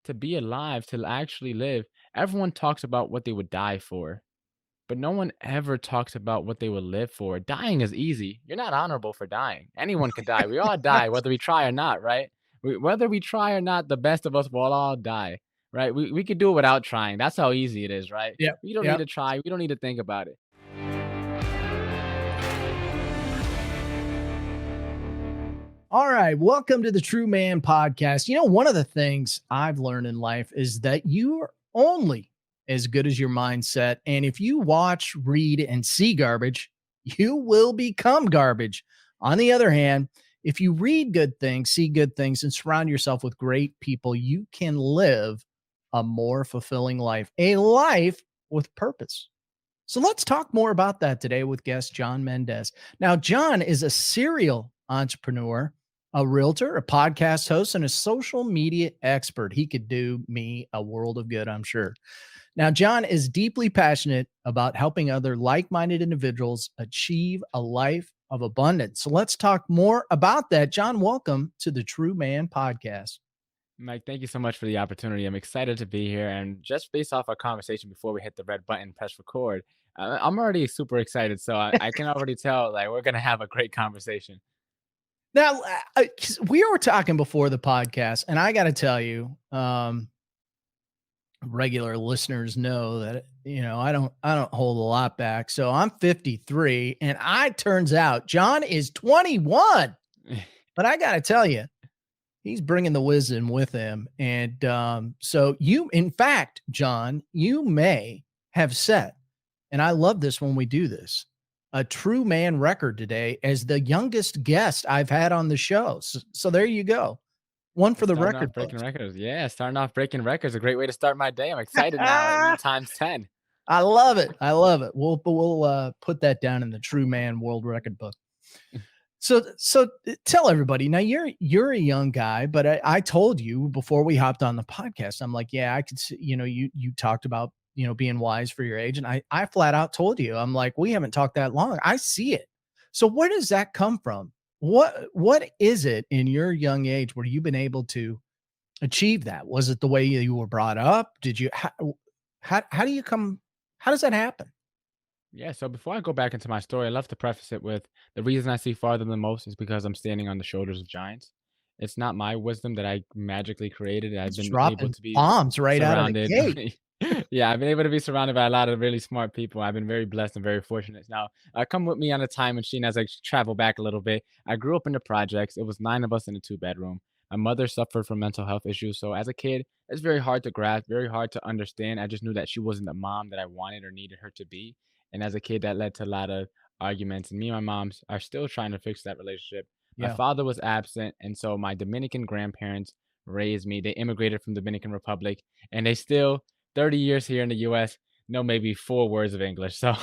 to be alive, to actually live, everyone talks about what they would die for, but no one ever talks about what they would live for. Dying is easy. You're not honorable for dying. Anyone can die. We all die, whether we try or not, right? Whether we try or not, the best of us will all die, right? We could do it without trying. That's how easy it is, right? Yep, We don't need yep. to try. We don't need to think about it. All right, welcome to the True Man Podcast. One of the things I've learned in life is that you are only as good as your mindset. And if you watch, read, and see garbage, you will become garbage. On the other hand, if you read good things, see good things, and surround yourself with great people, you can live a more fulfilling life, a life with purpose. So let's talk more about that today with guest John Mendez. Now, John is a serial entrepreneur, a realtor, a podcast host, and a social media expert. He could do me a world of good, I'm sure. Now, John is deeply passionate about helping other like minded individuals achieve a life of abundance. So let's talk more about that. John, welcome to the True Man Podcast. Mike, thank you so much for the opportunity. I'm excited to be here. And just based off our conversation before we hit the red button, press record, I'm already super excited. So I can already tell like we're going to have a great conversation. Now, we were talking before the podcast, and I got to tell you, regular listeners know that I don't hold a lot back. So I'm 53, and turns out John is 21. But I got to tell you, he's bringing the wisdom with him, and so in fact, John, you may have set, and I love this when we do this, a true man record today as the youngest guest I've had on the show. So there you go. One for the Starting off record breaking books. records. Yeah, starting off breaking records. A great way to start my day. I'm excited now. Times 10. I love it. I love it. We'll put that down in the true man world record book. So tell everybody now. You're a young guy, but I told you before we hopped on the podcast. I'm like, yeah, I could see. You talked about being wise for your age, and I flat out told you, I'm like, we haven't talked that long. I see it. So where does that come from? What is it in your young age where you've been able to achieve that? Was it the way you were brought up? Did you how do you come? How does that happen? Yeah, so before I go back into my story, I love to preface it with the reason I see farther than most is because I'm standing on the shoulders of giants. It's not my wisdom that I magically created. I've It's been able dropping to be bombs right out of the surrounded. gate. Yeah, I've been able to be surrounded by a lot of really smart people. I've been very blessed and very fortunate. Now, come with me on a time machine as I travel back a little bit. I grew up in the projects. It was 9 of us in a two-bedroom. My mother suffered from mental health issues. So as a kid, it's very hard to grasp, very hard to understand. I just knew that she wasn't the mom that I wanted or needed her to be. And as a kid, that led to a lot of arguments. And me and my moms are still trying to fix that relationship. My Yeah. father was absent. And so my Dominican grandparents raised me. They immigrated from Dominican Republic and they still 30 years here in the US know maybe 4 words of English. So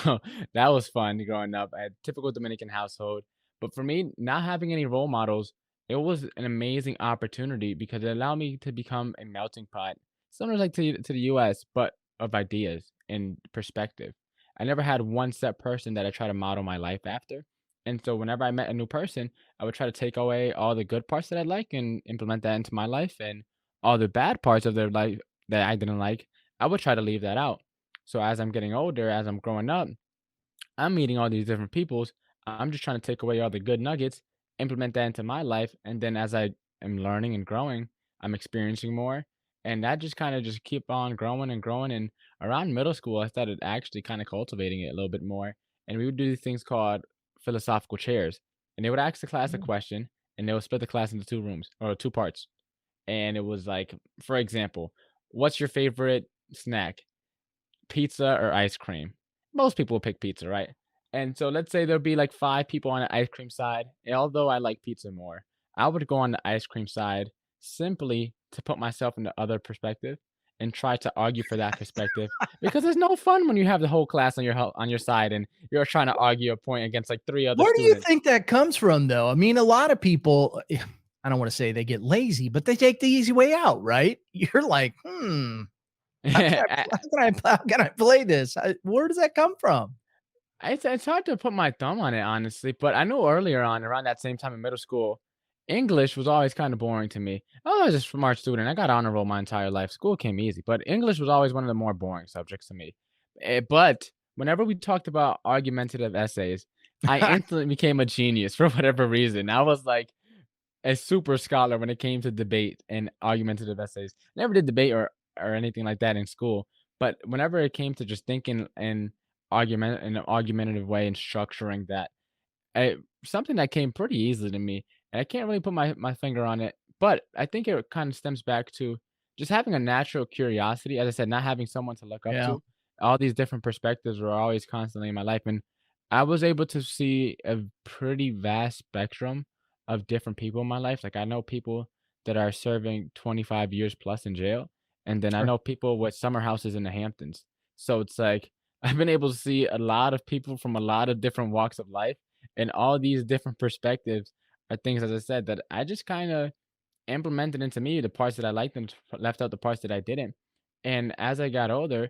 that was fun growing up. I had a typical Dominican household. But for me, not having any role models, it was an amazing opportunity because it allowed me to become a melting pot, similar like to the US, but of ideas and perspective. I never had one set person that I try to model my life after. And so whenever I met a new person, I would try to take away all the good parts that I like and implement that into my life and all the bad parts of their life that I didn't like, I would try to leave that out. So as I'm getting older, as I'm growing up, I'm meeting all these different peoples. I'm just trying to take away all the good nuggets, implement that into my life, and then as I am learning and growing, I'm experiencing more, and that just kind of just keep on growing and growing. And around middle school, I started actually kind of cultivating it a little bit more, and we would do these things called philosophical chairs, and they would ask the class a Mm. question, and they would split the class into two rooms or two parts, and it was like, for example, what's your favorite snack? Pizza or ice cream? Most people will pick pizza, right? And so let's say there'll be like 5 people on the ice cream side, and although I like pizza more, I would go on the ice cream side simply to put myself in the other perspective and try to argue for that perspective because it's no fun when you have the whole class on your side and you're trying to argue a point against like 3 other Where do you students. think that comes from, though? I mean, a lot of people, I don't want to say they get lazy, but they take the easy way out, right? You're like, how can I play this? Where does that come from? It's hard to put my thumb on it, honestly, but I know earlier on, around that same time in middle school, English was always kinda boring to me. I was a smart student, I got honor roll my entire life, school came easy, but English was always one of the more boring subjects to me. But whenever we talked about argumentative essays, I instantly became a genius for whatever reason. I was like a super scholar when it came to debate and argumentative essays. Never did debate or anything like that in school, but whenever it came to just thinking in an argumentative way and structuring that, I something that came pretty easily to me, and I can't really put my finger on it, but I think it kind of stems back to just having a natural curiosity. As I said, not having someone to look up Yeah. to. All these different perspectives were always constantly in my life, and I was able to see a pretty vast spectrum of different people in my life. Like I know people that are serving 25 years plus in jail, and then I Sure. know people with summer houses in the Hamptons. So it's like I've been able to see a lot of people from a lot of different walks of life, and all these different perspectives are things, as I said, that I just kinda implemented into me, the parts that I liked and left out the parts that I didn't. And as I got older,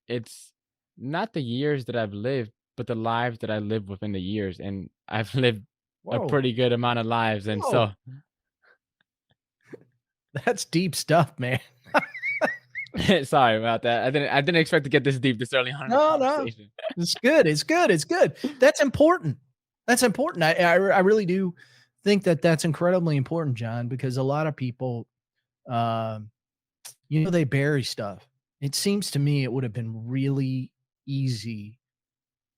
it's not the years that I've lived, but the lives that I lived within the years, and I've lived a Whoa. pretty good amount of lives, and Whoa. so That's deep stuff, man. sorry about that. I didn't expect to get this deep this early on in the No, no. conversation. It's good. It's good. It's good. That's important. That's important. I really do think that that's incredibly important, John, because a lot of people, um, they bury stuff. It seems to me it would have been really easy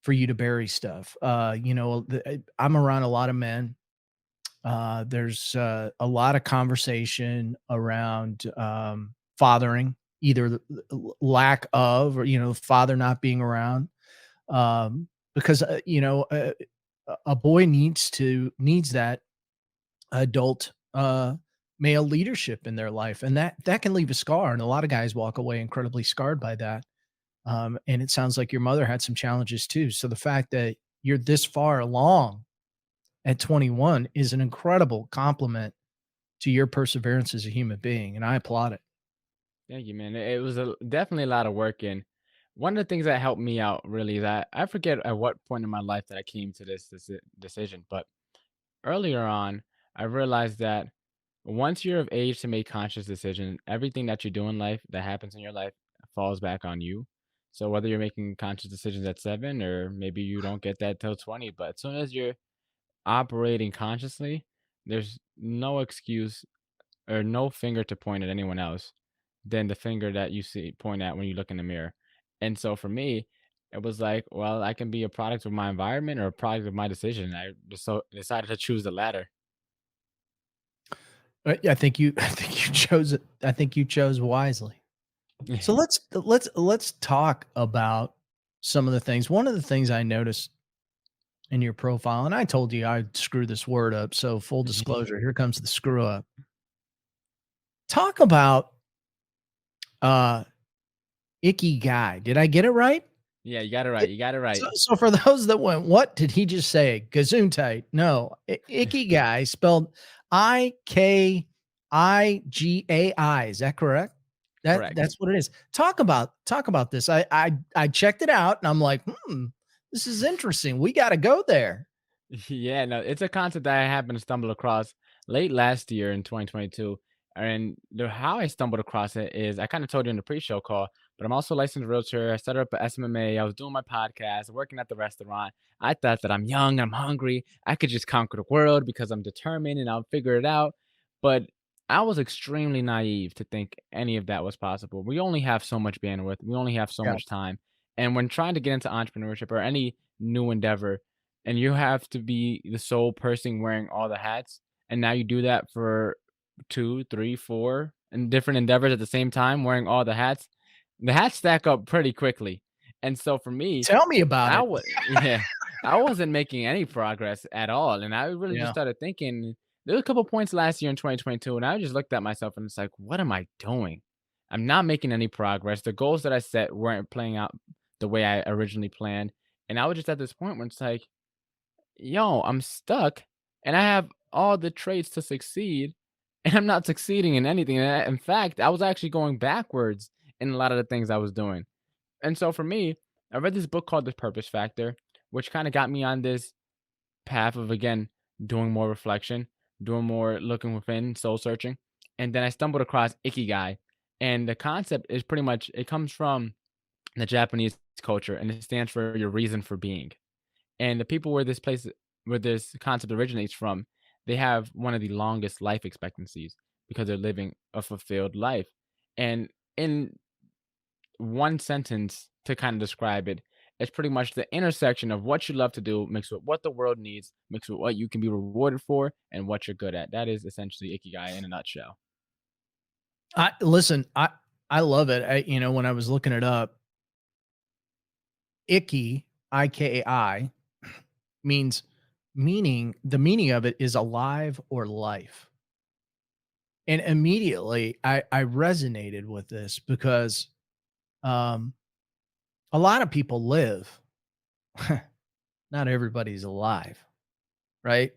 for you to bury stuff. I'm around a lot of men. There's a lot of conversation around fathering, either lack of, or father not being around, because a boy needs that adult male leadership in their life, and that can leave a scar. And a lot of guys walk away incredibly scarred by that. And it sounds like your mother had some challenges too. So the fact that you're this far along at 21 is an incredible compliment to your perseverance as a human being, and I applaud it. Thank you, man. It was definitely a lot of work, and one of the things that helped me out really is that I forget at what point in my life that I came to this decision, but earlier on, I realized that once you're of age to make conscious decisions, everything that you do in life that happens in your life falls back on you. So whether you're making conscious decisions at 7 or maybe you don't get that till 20, but as soon as you're operating consciously, there's no excuse or no finger to point at anyone else than the finger that you see point at when you look in the mirror. And so for me, it was like, well, I can be a product of my environment or a product of my decision. I just so decided to choose the latter. I think you I think you chose it. I think you chose wisely. So Yeah. let's talk about some of the things. One of the things I noticed in your profile, and I told you I'd screw this word up. So full disclosure, here comes the screw up. Talk about uh icky guy. Did I get it right? Yeah, you got it right. It You got it so right. so for those that went, "What did he just say?" Gesundheit. No, Ikigai spelled Ikigai. Is that correct? Correct. That's what it is. Talk about this. I checked it out and I'm like, this is interesting. We gotta go there." Yeah, no, it's a concept that I happened to stumble across late last year in 2022. And how I stumbled across it is I kind of told you in the pre-show call, but I'm also a licensed realtor. I started up at SMMA. I was doing my podcast, working at the restaurant. I thought that I'm young, I'm hungry. I could just conquer the world because I'm determined and I'll figure it out. But I was extremely naive to think any of that was possible. We only have so much bandwidth. We only have so Yeah. much time. And when trying to get into entrepreneurship or any new endeavor, and you have to be the sole person wearing all the hats, and now you do that for 2, 3, 4 and different endeavors at the same time wearing all the hats stack up pretty quickly. And so for me, Tell me about I it. was yeah, I wasn't making any progress at all, and I really just Yeah. started thinking there were a couple points last year in 2022, and I just looked at myself and it's like, "What am I doing? I'm not making any progress. The goals that I set weren't playing out the way I originally planned." And I was just at this point where it's like, yo, I'm stuck and I have all the traits to succeed and I'm not succeeding in anything. In fact, I was actually going backwards in a lot of the things I was doing. And so for me, I read this book called The Purpose Factor, which kind of got me on this path of, again, doing more reflection, doing more looking within, soul searching, and then I stumbled across Ikigai, and the concept is pretty much it comes from the Japanese culture, and it stands for your reason for being. And the people where this concept originates from, they have one of the longest life expectancies because they're living a fulfilled life. And in one sentence to kind of describe it, it's pretty much the intersection of what you love to do mixed with what the world needs, mixed with what you can be rewarded for and what you're good at. That is essentially Ikigai in a nutshell. I listen, I love it. When I was looking it up, Icky, IKI, means the meaning of it is alive or life. And immediately I resonated with this because um a lot of people live. Not everybody's alive, right?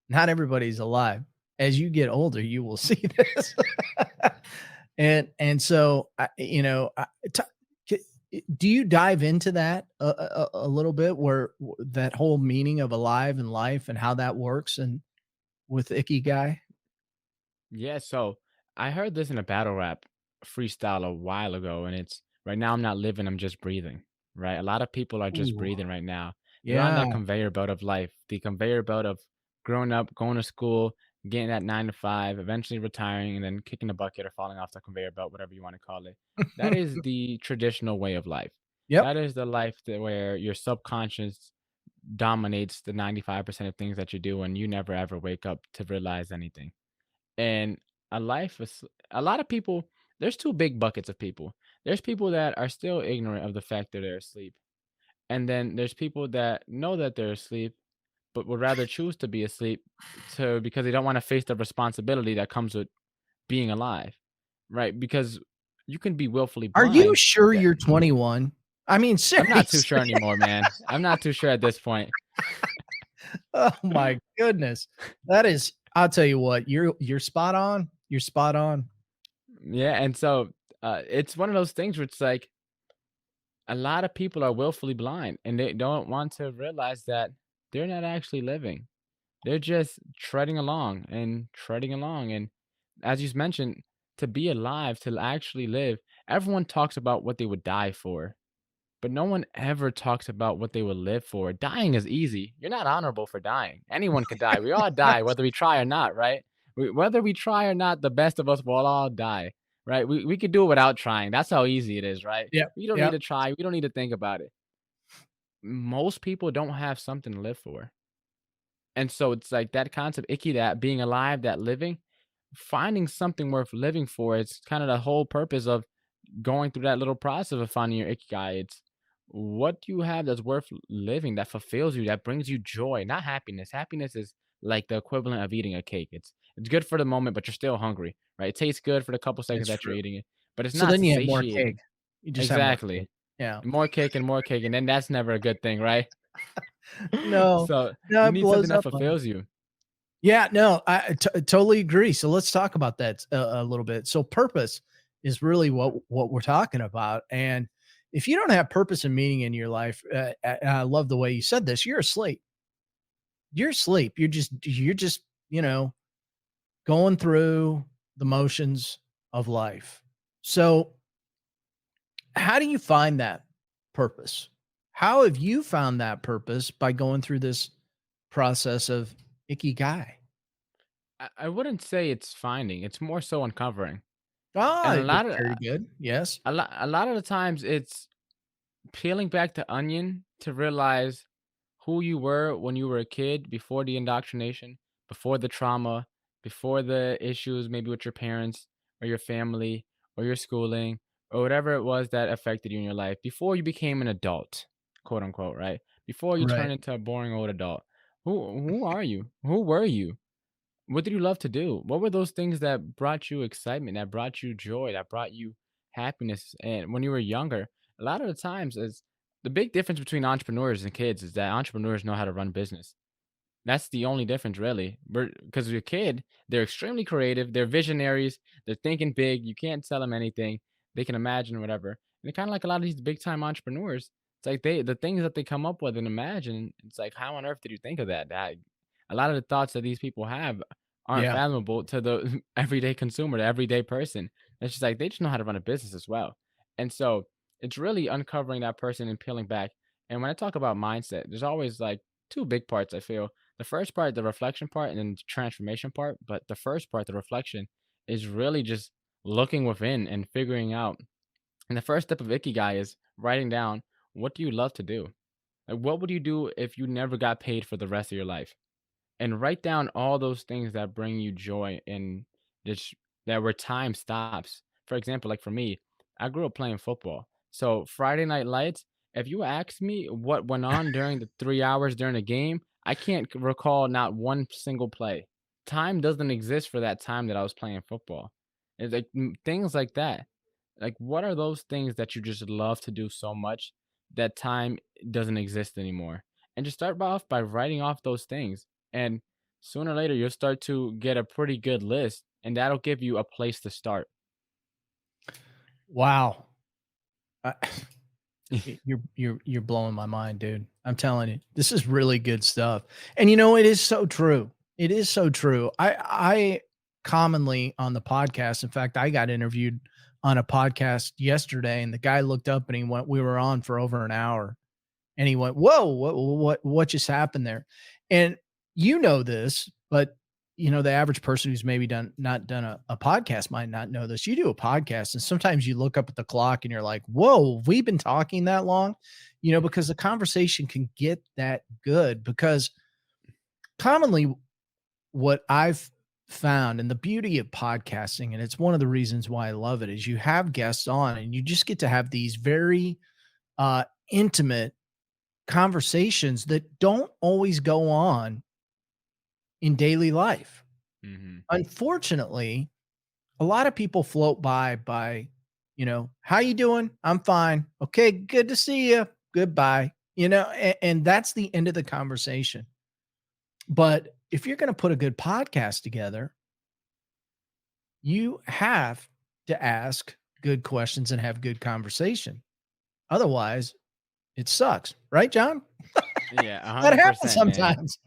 Not everybody's alive. As you get older, you will see this. And so do you dive into that a little bit where that whole meaning of alive and life and how that works and with Ikigai? Yeah, so I heard this in a battle rap freestyle a while ago, and it's right now I'm not living, I'm just breathing, right? A lot of people are just Ooh, breathing right now. They're on yeah. that conveyor belt of life, the conveyor belt of growing up, going to school, getting that 9 to 5, eventually retiring, and then kicking the bucket or falling off the conveyor belt, whatever you want to call it. That is the traditional way of life. Yep. That is the life that where your subconscious dominates the 95% of things that you do, and you never ever wake up to realize anything. And a life is a lot of people there's 2 big buckets of people. There's people that are still ignorant of the fact that they're asleep, and then there's people that know that they're asleep, but would rather choose to be asleep because they don't wanna face the responsibility that comes with being alive, right? Because you can be willfully Are you blind. sure Yeah, you're 21? I mean, I'm not too sure seriously. anymore, man. I'm not too sure at this point. Oh my goodness. That is I'll tell you what, you're spot on. You're spot on. Yeah, and so, it's one of those things where it's like a lot of people are willfully blind and they don't want to realize that they're not actually living. They're just treading along and treading along. And as you mentioned, to be alive, to actually live, everyone talks about what they would die for, but no one ever talks about what they would live for. Dying is easy. You're not honorable for dying. Anyone could die. We all die, whether we try or not, right? Whether we try or not, the best of us will all die, right? We could do it without trying. That's how easy it is, right? Yep, We don't need yep. to try. We don't need to think about it. Most people don't have something to live for. And so it's like that concept, icky, that being alive, that living, finding something worth living for. It's kind of the whole purpose of going through that little process of finding your ikigai. It's what do you have that's worth living, that fulfills you, that brings you joy, not happiness. Happiness is like the equivalent of eating a cake. It's good for the moment, but you're still hungry, right? It tastes good for the couple seconds It's that you're true. eating it, but it's So not then you have more cake. satiating. You just have more cake. Exactly. Yeah. More cake, and then that's never a good thing, right? No, So no, you it need something blows that up on me. fulfills you. Yeah, no, I totally agree. So let's talk about that a little bit. So purpose is really what we're talking about. And if you don't have purpose and meaning in your life, and I love the way you said this, you're asleep. You're asleep. You're just, you know, going through the motions of life. So how do you find that purpose? How have you found that purpose by going through this process of ikigai? I wouldn't say it's finding, it's more so uncovering. And Ah, very good. Yes. a lot of the times it's peeling back the onion to realize who you were when you were a kid before the indoctrination, before the trauma, before the issues maybe with your parents or your family or your schooling or whatever it was that affected you in your life before you became an adult, quote unquote, right? Before you turn Right. into a boring old adult. Who are you? Who were you? What did you love to do? What were those things that brought you excitement, that brought you joy, that brought you happiness? And when you were younger, a lot of the times is the big difference between entrepreneurs and kids is that entrepreneurs know how to run business. That's the only difference, really. Because your kid, they're extremely creative, they're visionaries, they're thinking big. You can't tell them anything; they can imagine whatever. And kind of like a lot of these big time entrepreneurs, it's like the things that they come up with and imagine. It's like, how on earth did you think of that? A lot of the thoughts that these people have aren't Yeah. fathomable to the everyday consumer, the everyday person. It's just like they just know how to run a business as well. And so it's really uncovering that person and peeling back. And when I talk about mindset, there's always like two big parts, I feel. The first part, the reflection part, and then the transformation part. But the first part, the reflection, is really just looking within and figuring out. And the first step of Ikigai is writing down, what do you love to do? Like, what would you do if you never got paid for the rest of your life? And write down all those things that bring you joy and just that where time stops. For example, like for me, I grew up playing football. So Friday night lights, if you ask me what went on during the 3 hours during the game, I can't recall not one single play. Time doesn't exist for that time that I was playing football. It's like things like that. Like, what are those things that you just love to do so much that time doesn't exist anymore? And just start off by writing off those things. And sooner or later, you'll start to get a pretty good list, and that'll give you a place to start. Wow. I you're blowing my mind, dude. I'm telling you. This is really good stuff. And it is so true. It is so true. I commonly on the podcast, in fact, I got interviewed on a podcast yesterday and the guy looked up and he went, we were on for over an hour. And he went, "Whoa, what just happened there?" And you know this, but the average person who's maybe not done a podcast might not know this. You do a podcast, and sometimes you look up at the clock and you're like, "Whoa, we've been talking that long," because the conversation can get that good. Because commonly, what I've found, and the beauty of podcasting, and it's one of the reasons why I love it, is you have guests on, and you just get to have these very intimate conversations that don't always go on in daily life. Mhm. Unfortunately, a lot of people float by, "How you doing? I'm fine. Okay, good to see you. Goodbye." And that's the end of the conversation. But if you're going to put a good podcast together, you have to ask good questions and have good conversation. Otherwise, it sucks, right, John? Yeah, That happens 100%, man. sometimes.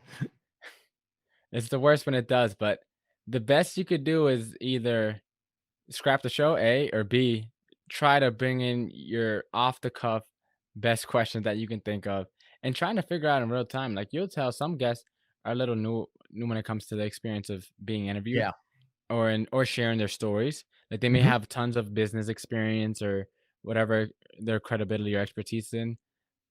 It's the worst when it does, but the best you could do is either scrap the show, A, or B, try to bring in your off the cuff best questions that you can think of and trying to figure out in real time. Like you'll tell some guests are a little new when it comes to the experience of being interviewed Yeah. or sharing their stories. Like they may Mhm. have tons of business experience or whatever their credibility or expertise in,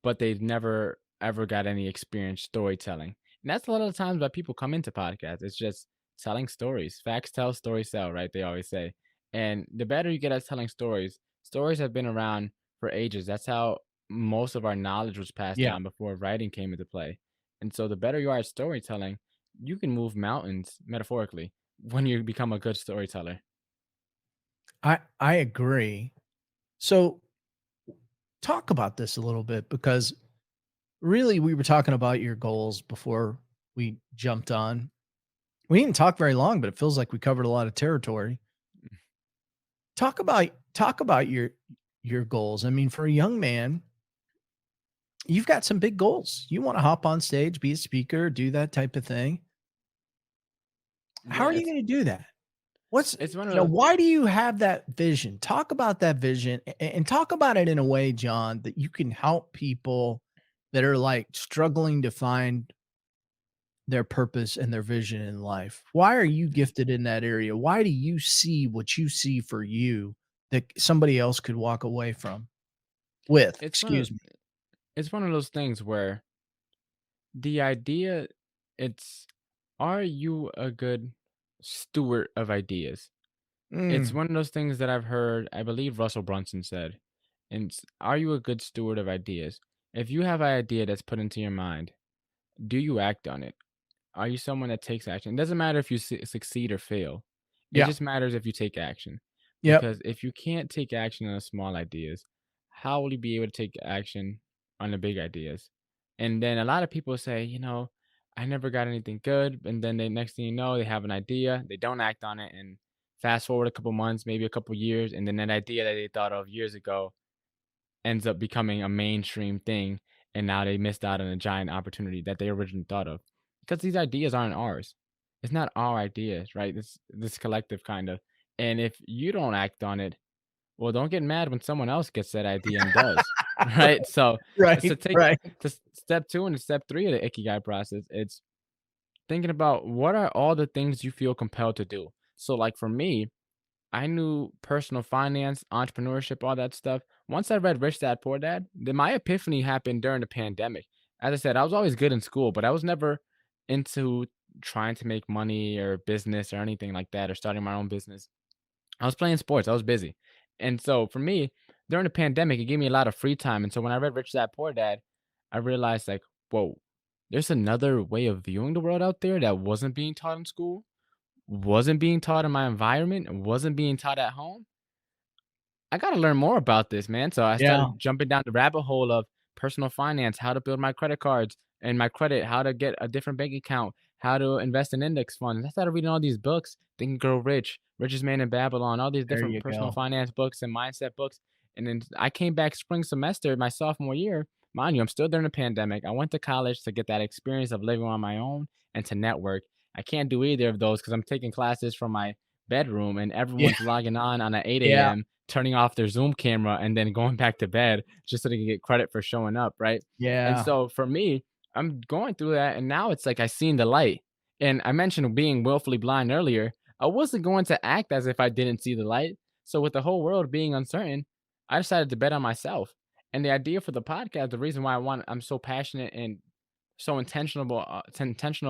but they've never ever got any experience storytelling. And that's a lot of the times why people come into podcasts. It's just telling stories. Facts tell, stories sell, right? They always say. And the better you get at telling stories, stories have been around for ages. That's how most of our knowledge was passed Yeah. down before writing came into play. And so the better you are at storytelling, you can move mountains metaphorically when you become a good storyteller. I agree. So talk about this a little bit because really we were talking about your goals before we jumped on. We didn't talk very long, but it feels like we covered a lot of territory. Talk about your goals. I mean, for a young man, you've got some big goals. You want to hop on stage, be a speaker, do that type of thing. How Yeah, are you going to do that? What's it's one of those. why do you have that vision? Talk about that vision and talk about it in a way, John, that you can help people that are like struggling to find their purpose and their vision in life. Why are you gifted in that area? Why do you see what you see for you that somebody else could walk away from with? It's one of Excuse me. it's one of those things where the idea it's are you a good steward of ideas? It's Mm, one of those things that I've heard, I believe Russell Brunson said. And are you a good steward of ideas? If you have an idea that's put into your mind, do you act on it? Are you someone that takes action? It doesn't matter if you succeed or fail. It yeah. just matters if you take action. Yep. Because if you can't take action on the small ideas, how will you be able to take action on the big ideas? And then a lot of people say, I never got anything good. And then they next thing you know, they have an idea, they don't act on it, and fast forward a couple months, maybe a couple years, and then that idea that they thought of years ago ends up becoming a mainstream thing, and now they missed out on a giant opportunity that they originally thought of. Because these ideas aren't ours. it's not our ideas, right? This collective kind of. And if you don't act on it, well, don't get mad when someone else gets that idea and does, right? So Right, so take right. to step 2 and step 3 of the Ikigai process, it's thinking about what are all the things you feel compelled to do. So, like for me, I knew personal finance, entrepreneurship, all that stuff. Once I read Rich Dad Poor Dad, then my epiphany happened during the pandemic. As I said, I was always good in school, but I was never into trying to make money or business or anything like that or starting my own business. I was playing sports, I was busy. And so for me, during the pandemic, it gave me a lot of free time. And so when I read Rich Dad Poor Dad, I realized like, whoa, there's another way of viewing the world out there that wasn't being taught in school, wasn't being taught in my environment, and wasn't being taught at home. I gotta learn more about this, man. So I Yeah, started jumping down the rabbit hole of personal finance, how to build my credit cards and my credit, how to get a different bank account, how to invest in index funds. I started reading all these books, Think and Grow Rich, Richest Man in Babylon, all these there different you personal go. finance books and mindset books. And then I came back spring semester, my sophomore year. Mind you, I'm still during the pandemic. I went to college to get that experience of living on my own and to network. I can't do either of those because I'm taking classes from my bedroom and Yeah, everyone's logging on at 8 yeah, a.m., turning off their Zoom camera and then going back to bed just so they can get credit for showing up, right? And yeah. so for me, I'm going through that and now it's like I seen the light. And I mentioned being willfully blind earlier. I wasn't going to act as if I didn't see the light. So with the whole world being uncertain, I decided to bet on myself. And the idea for the podcast, the reason why I'm so passionate and so intentional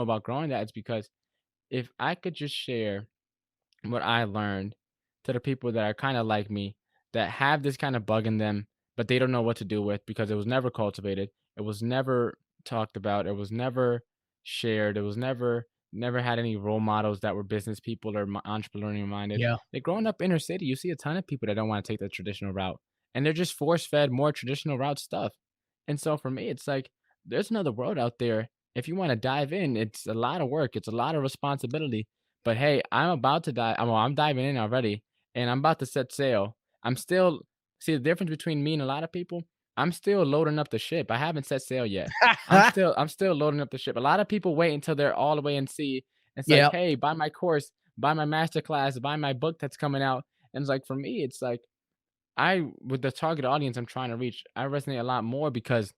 about growing that is because if I could just share what I learned to the people that are kind of like me, that have this kind of bug in them, but they don't know what to do with because it was never cultivated, it was never talked about, it was never shared, it was never had any role models that were business people or entrepreneurial minded. Yeah. Like growing up inner city, you see a ton of people that don't want to take the traditional route, and they're just force fed more traditional route stuff. And so for me, it's like there's another world out there. If you want to dive in, it's a lot of work, it's a lot of responsibility, but hey, I'm about to dive. I'm diving in already, and I'm about to set sail. I'm still see the difference between me and a lot of people. I'm still loading up the ship. I haven't set sail yet. I'm still loading up the ship. A lot of people wait until they're all the way in sea. It's like, Yep. hey, buy my course, buy my master class, buy my book that's coming out. And it's like for me, it's like I with the target audience I'm trying to reach, I resonate a lot more because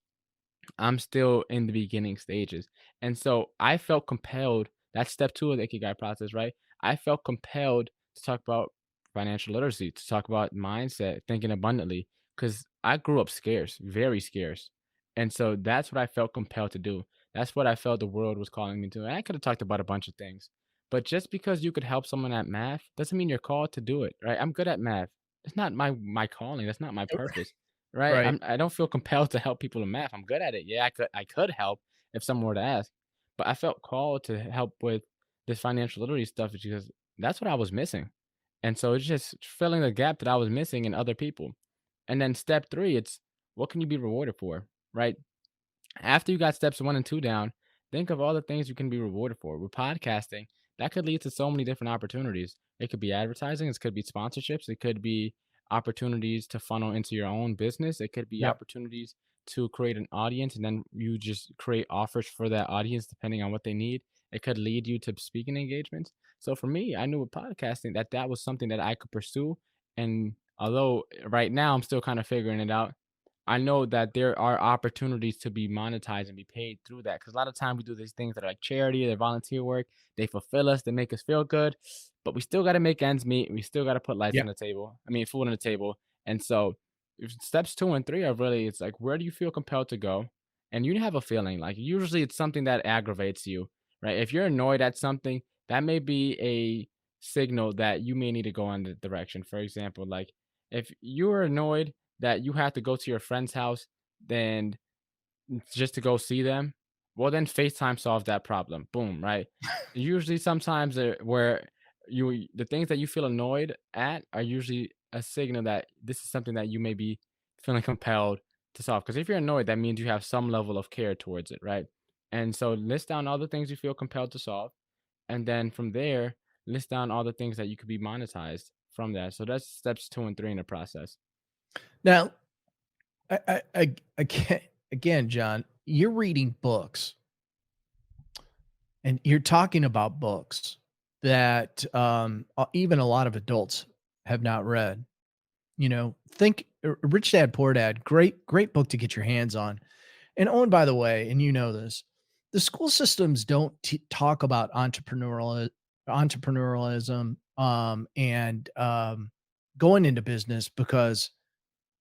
I'm still in the beginning stages. And so I felt compelled. That's step 2 of the Ikigai process, right? I felt compelled to talk about financial literacy, to talk about mindset, thinking abundantly, because I grew up scarce, very scarce. And so that's what I felt compelled to do. That's what I felt the world was calling me to. And I could have talked about a bunch of things. But just because you could help someone at math doesn't mean you're called to do it, right? I'm good at math. It's not my calling. That's not my purpose. Right? Right. I don't feel compelled to help people in math. I'm good at it. Yeah, I could help if someone were to ask, but I felt called to help with this financial literacy stuff because that's what I was missing. And so it's just filling the gap that I was missing in other people. And then step 3, it's what can you be rewarded for, right? After you got steps 1 and 2 down, think of all the things you can be rewarded for. With podcasting, that could lead to so many different opportunities. It could be advertising, it could be sponsorships, it could be opportunities to funnel into your own business, it could be Yep. opportunities to create an audience and then you just create offers for that audience depending on what they need. It could lead you to speaking engagements. So for me, I knew with podcasting that that was something that I could pursue. And although right now I'm still kind of figuring it out, I know that there are opportunities to be monetized and be paid through that. Because a lot of time we do these things that are like charity, they're volunteer work, they fulfill us, they make us feel good, but we still got to make ends meet. We still got to put lights on Yep. the table. I mean, food on the table. And so steps 2 and 3 are really, it's like, where do you feel compelled to go? And you have a feeling like usually it's something that aggravates you, right? If you're annoyed at something, that may be a signal that you may need to go in the direction. For example, like if you're annoyed that you have to go to your friend's house, then just to go see them, well, then FaceTime solves that problem. Boom, right? Usually, sometimes where the things that you feel annoyed at are usually a signal that this is something that you may be feeling compelled to solve. Because if you're annoyed, that means you have some level of care towards it, right? And so list down all the things you feel compelled to solve. And then from there, list down all the things that you could be monetized from that. So that's steps 2 and 3 in the process. Now, again, John, you're reading books. And you're talking about books that even a lot of adults have not read. Think Rich Dad Poor Dad, great book to get your hands on. And Owen, by the way, and you know this, the school systems don't talk about entrepreneurialism and going into business because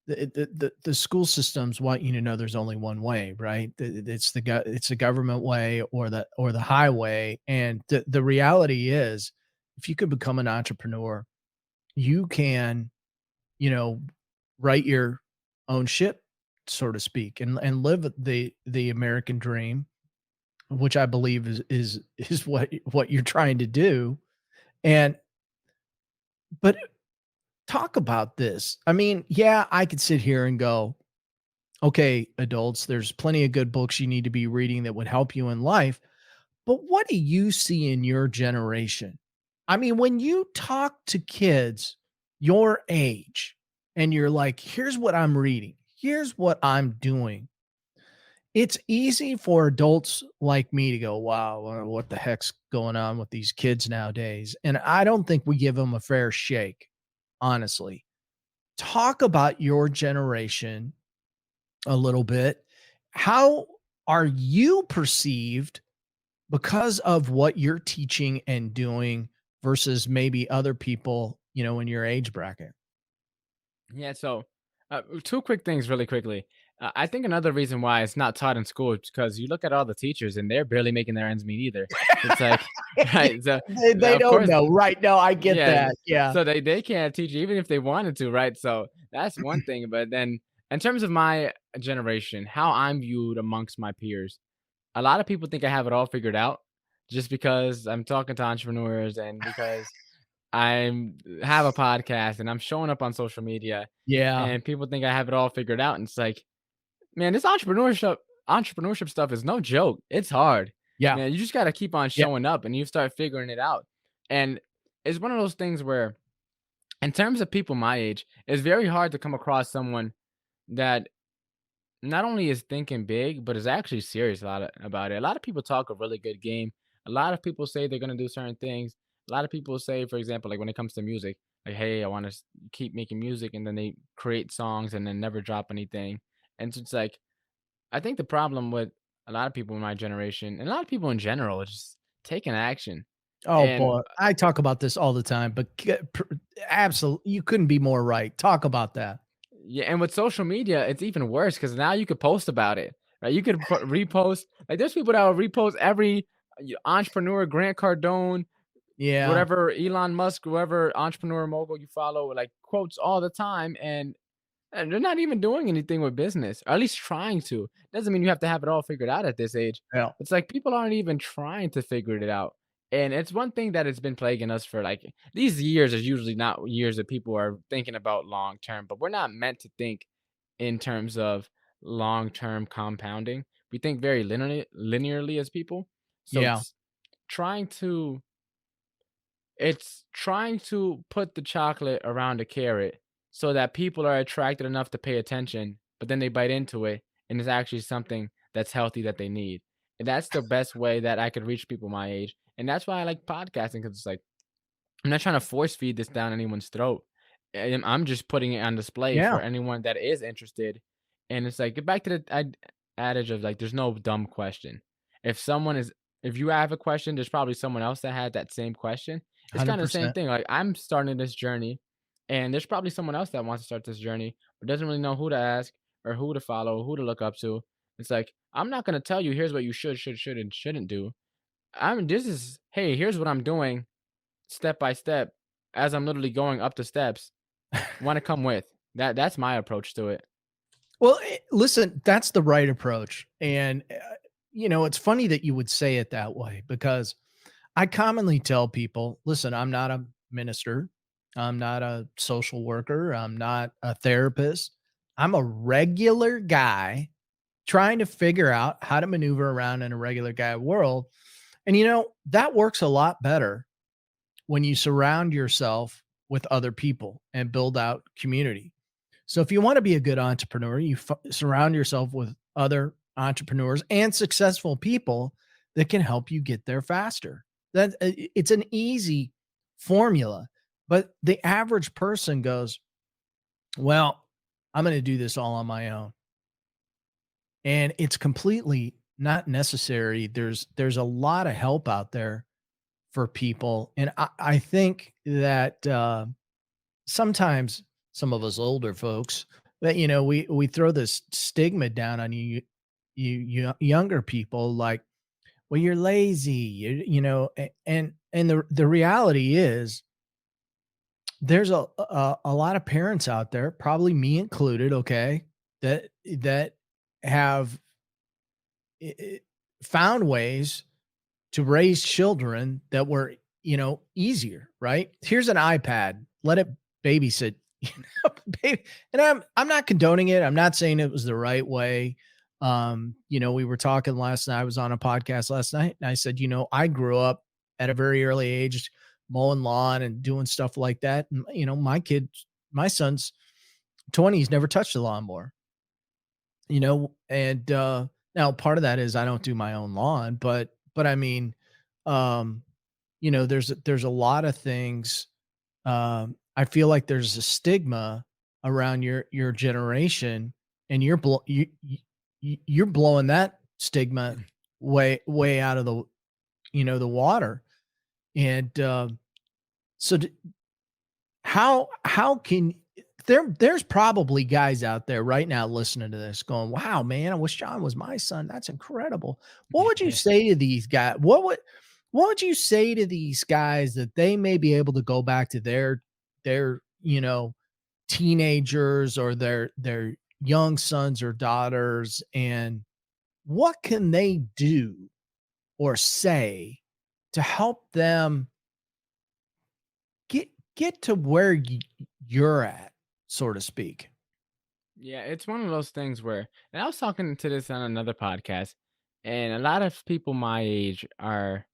the school systems want you to know there's only one way, right? It's the government way or the highway. And the reality is, if you could become an entrepreneur, you can, you know, write your own ship, so to speak, and live the American dream, which I believe is what you're trying to do. And but talk about this. I mean, yeah, I could sit here and go, okay, adults, there's plenty of good books you need to be reading that would help you in life. But what do you see in your generation? I mean, when you talk to kids your age and you're like, here's what I'm reading, here's what I'm doing. It's easy for adults like me to go, wow, what the heck's going on with these kids nowadays? And I don't think we give them a fair shake, honestly. Talk about your generation a little bit. How are you perceived because of what you're teaching and doing versus maybe other people, in your age bracket? Yeah, so, two quick things really quickly. I think another reason why it's not taught in school is because you look at all the teachers and they're barely making their ends meet either. It's like right, so, They of don't course know, right? No, I get yeah, that. Yeah. so they can't teach you even if they wanted to, right? So, that's one thing, but then in terms of my generation, how I'm viewed amongst my peers, a lot of people think I have it all figured out just because I'm talking to entrepreneurs and because I'm have a podcast and I'm showing up on social media Yeah. and people think I have it all figured out. And it's like, man, this entrepreneurship stuff is no joke. It's hard. Yeah. Man, you just gotta keep on Yeah. showing up and you start figuring it out. And it's one of those things where in terms of people my age, it's very hard to come across someone that not only is thinking big, but is actually serious about it. A lot of people talk a really good game. A lot of people say they're gonna do certain things. A lot of people say, for example, like when it comes to music, like, "Hey, I want to keep making music," and then they create songs and then never drop anything. And so it's like, I think the problem with a lot of people in my generation and a lot of people in general is just taking action. Oh And boy, I talk about this all the time, but absolutely, you couldn't be more right. Talk about that. yeah, and with social media, it's even worse because now you could post about it, right? You could repost. Like, there's people that will repost every entrepreneur, Grant Cardone, Yeah. whatever Elon Musk, whoever entrepreneur mogul you follow, like quotes all the time, and they're not even doing anything with business, or at least trying to. Doesn't mean you have to have it all figured out at this age. Yeah. It's like people aren't even trying to figure it out. And it's one thing that has been plaguing us for like these years is usually not years that people are thinking about long term, but we're not meant to think in terms of long term compounding. We think very linearly as people. So Yeah. trying to it's trying to put the chocolate around a carrot so that people are attracted enough to pay attention, but then they bite into it and it's actually something that's healthy that they need. And that's the best way that I could reach people my age. And that's why I like podcasting because it's like I'm not trying to force feed this down anyone's throat. I'm just putting it on display Yeah. for anyone that is interested. And it's like get back to the adage of like there's no dumb question. If someone is if you have a question, there's probably someone else that had that same question. It's kind of the same 100%. thing. Like I'm starting this journey and there's probably someone else that wants to start this journey but doesn't really know who to ask or who to follow, who to look up to. It's like I'm not going to tell you here's what you should and shouldn't do. I'm this is hey, here's what I'm doing step by step as I'm literally going up the steps. Wanna come with. That's my approach to it. Well, listen, that's the right approach. And, it's funny that you would say it that way because I commonly tell people, listen, I'm not a minister. I'm not a social worker. I'm not a therapist. I'm a regular guy trying to figure out how to maneuver around in a regular guy world. And, that works a lot better when you surround yourself with other people and build out community. So if you want to be a good entrepreneur, you surround yourself with other entrepreneurs and successful people that can help you get there faster. It's an easy formula, but the average person goes, "Well, I'm going to do this all on my own." And it's completely not necessary. There's a lot of help out there for people, and I think that sometimes some of us older folks that we throw this stigma down on younger people, like, well, you're lazy, and the reality is there's a lot of parents out there, probably me included, okay, that have i- i- found ways to raise children that were, easier, right? Here's an iPad, let it babysit, baby. And I'm not condoning it. I'm not saying it was the right way. We were talking last night. I was on a podcast last night and I said, I grew up at a very early age mowing lawn and doing stuff like that. And my son's 20s never touched a lawnmower, and now part of that is I don't do my own lawn, but I mean, um, there's a lot of things. I feel like there's a stigma around your generation, and you're blowing that stigma way out of the water. And so how can there's probably guys out there right now listening to this going, "Wow, man, I wish John was my son. That's incredible." What would you say to these guys? What would you say to these guys that they may be able to go back to their, teenagers or their young sons or daughters, and what can they do or say to help them get to where you're at, so to speak? Yeah, it's one of those things where, and I was talking to this on another podcast, and a lot of people my age are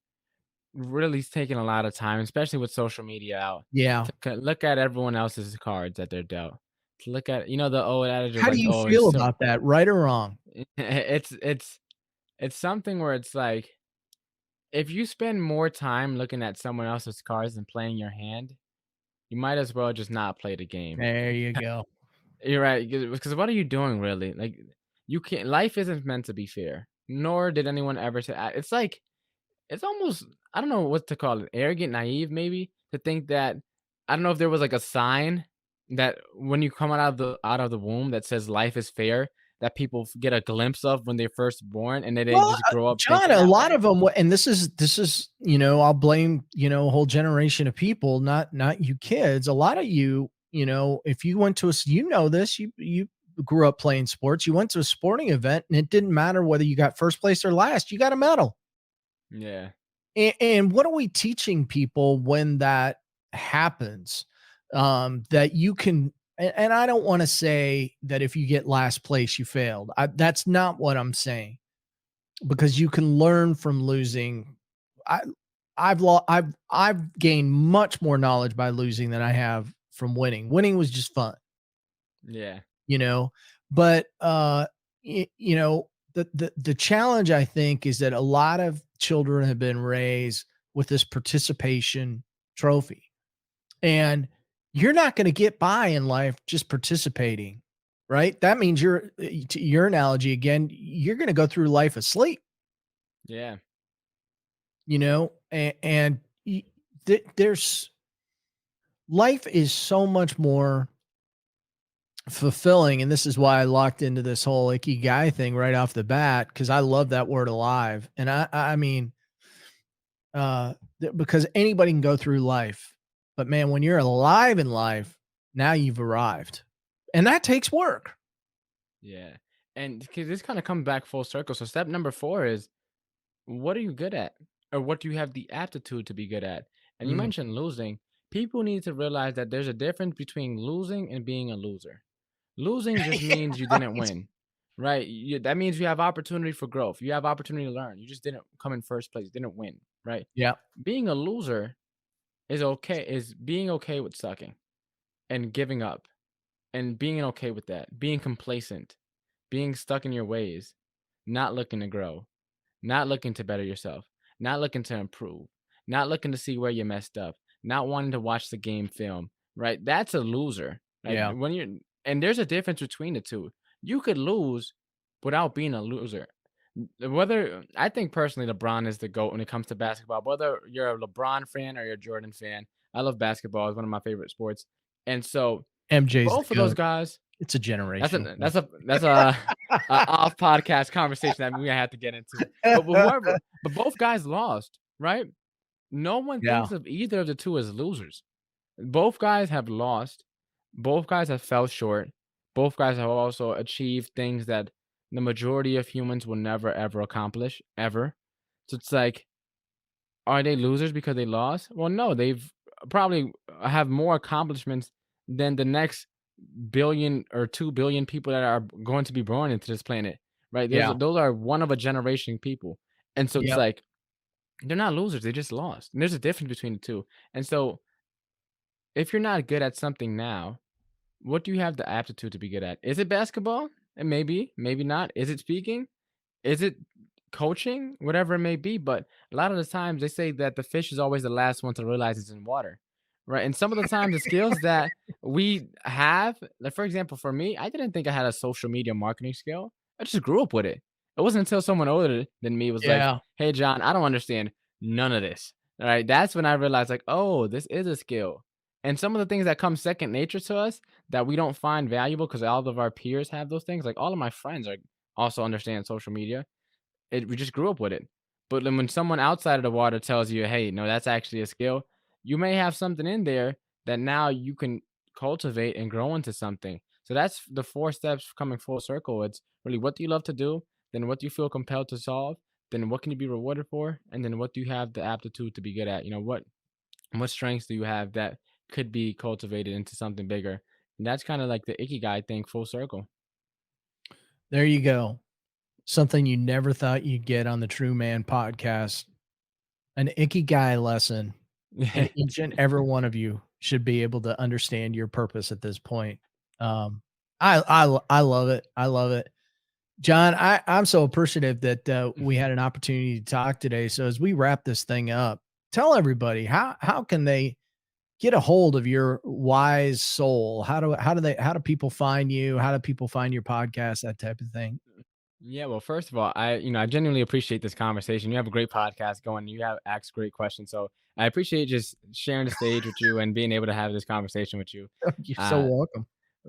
really taking a lot of time, especially with social media out, Yeah. to look at everyone else's cards that they're dealt. To look at, the old adage of How do like, you oh, it's feel so, about that, right or wrong? it's something where it's like, if you spend more time looking at someone else's cards and playing your hand, you might as well just not play the game. There you go. You're right, because what are you doing really? Like, you can't. Life isn't meant to be fair, nor did anyone ever say. It's like it's almost, I don't know what to call it, arrogant, naive, maybe, to think that, I don't know if there was like a sign that when you come out of the womb that says life is fair, that people get a glimpse of when they're first born, and then they Well, just grow up John, thinking a that lot way. of them, and this is, I'll blame, a whole generation of people, not you kids. A lot of if you went to this, you grew up playing sports, you went to a sporting event, and it didn't matter whether you got first place or last, you got a medal. Yeah, And what are we teaching people when that happens? That you can, and I don't want to say that if you get last place, you failed. That's not what I'm saying, because you can learn from losing. I, I've gained much more knowledge by losing than I have from winning. Winning was just fun, yeah, you know, but the challenge, I think, is that a lot of children have been raised with this participation trophy, and you're not going to get by in life just participating, right? That means to your analogy again, you're going to go through life asleep, yeah, and there's life is so much more fulfilling, and this is why I locked into this whole icky guy thing right off the bat, because I love that word alive. And I mean, because anybody can go through life, but man, when you're alive in life, now you've arrived, and that takes work. yeah. And 'cause this kind of comes back full circle. So step number 4 is, what are you good at? Or what do you have the aptitude to be good at? And you Mm. mentioned losing. People need to realize that there's a difference between losing and being a loser. Losing just Yeah, means you didn't right. win, right? That means you have opportunity for growth. You have opportunity to learn. You just didn't come in first place, didn't win, right? Yeah. Being a loser is being okay with sucking and giving up and being okay with that, being complacent, being stuck in your ways, not looking to grow, not looking to better yourself, not looking to improve, not looking to see where you messed up, not wanting to watch the game film, right? That's a loser. Right? Yeah. When you're and there's a difference between the two. You could lose without being a loser. Whether I think personally LeBron is the GOAT when it comes to basketball, whether you're a LeBron fan or you're a Jordan fan, I love basketball. It's one of my favorite sports. And so MJ's the both of those GOAT. guys, It's a that's generational a thing. a off podcast conversation that we have to get into. But both guys lost, right? No one Yeah. thinks of either of the two as losers. Both guys have lost. Both guys have fell short. Both guys have also achieved things that the majority of humans will never ever accomplish ever. So it's like, are they losers because they lost? Well, no, they've probably have more accomplishments than the next billion or 2 billion people that are going to be born into this planet, right? Yeah. Those are one of a generation people. And so it's Yep. like they're not losers, they just lost. And there's a difference between the two. And so if you're not good at something now, what do you have the aptitude to be good at? Is it basketball? And maybe, maybe not. Is it speaking? Is it coaching? Whatever it may be, but a lot of the times they say that the fish is always the last one to realize it's in water, right? And some of the times the skills that we have, like for example, for me, I didn't think I had a social media marketing skill. I just grew up with it. It wasn't until someone older than me was like, Yeah. "Hey, John, I don't understand none of this." All right, that's when I realized, like, oh, this is a skill. And some of the things that come second nature to us that we don't find valuable because all of our peers have those things. Like all of my friends are also understand social media, we just grew up with it. But then when someone outside of the water tells you, "Hey, no, that's actually a skill," you may have something in there that now you can cultivate and grow into something. So that's the 4 steps coming full circle. It's really what do you love to do? Then what do you feel compelled to solve? Then what can you be rewarded for? And then what do you have the aptitude to be good at? What strengths do you have that could be cultivated into something bigger? And that's kind of like the ikigai thing full circle. There you go. Something you never thought you'd get on the True Man podcast. An ikigai lesson, and each and every one of you should be able to understand your purpose at this point. Um, I love it. I love it. John, I'm so appreciative that we had an opportunity to talk today. So as we wrap this thing up, tell everybody how can they get a hold of your wise soul? How do people find you? How do people find your podcast? That type of thing. Yeah, well, first of all, I genuinely appreciate this conversation. You have a great podcast going. You have asked great questions, so I appreciate just sharing the stage with you and being able to have this conversation with you. You're so Uh, welcome.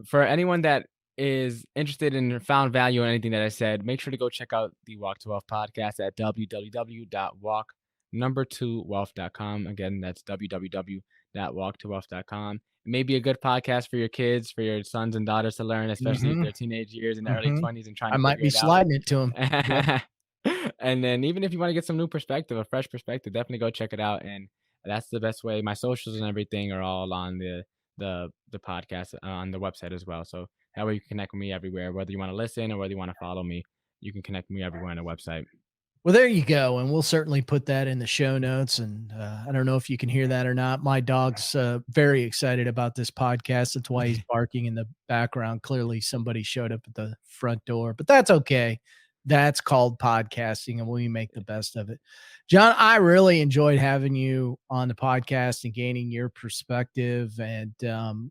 for anyone that is interested and found value in anything that I said, make sure to go check out the Walk to Wealth podcast at www.walk number 2 wealth.com. Again, that's www.walktowealth.com. It may be a good podcast for your kids, for your sons and daughters to learn, especially if Mhm, they're teenage years in the early mhm. 20s and trying I to might figure be it out. sliding it to him. Yep. And then even if you want to get some new perspective, a fresh perspective, definitely go check it out. And that's the best way. My socials and everything are all on the podcast on the website as well. So that way you can connect with me everywhere, whether you want to listen or whether you want to follow me. You can connect with me everywhere on the website. Well, there you go, and we'll certainly put that in the show notes, and, I don't know if you can hear that or not. My dog's, very excited about this podcast. That's why he's barking in the background. Clearly, somebody showed up at the front door, but that's okay. That's called podcasting, and we make the best of it. John, I really enjoyed having you on the podcast and gaining your perspective, and,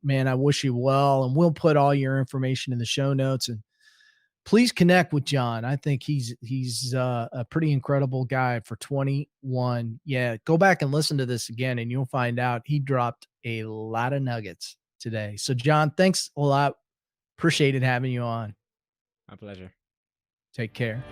man, I wish you well, and we'll put all your information in the show notes, and please connect with John. I think he's a pretty incredible guy for 21. Yeah, go back and listen to this again, and you'll find out he dropped a lot of nuggets today. So, John, thanks a lot. Appreciated having you on. My pleasure. Take care.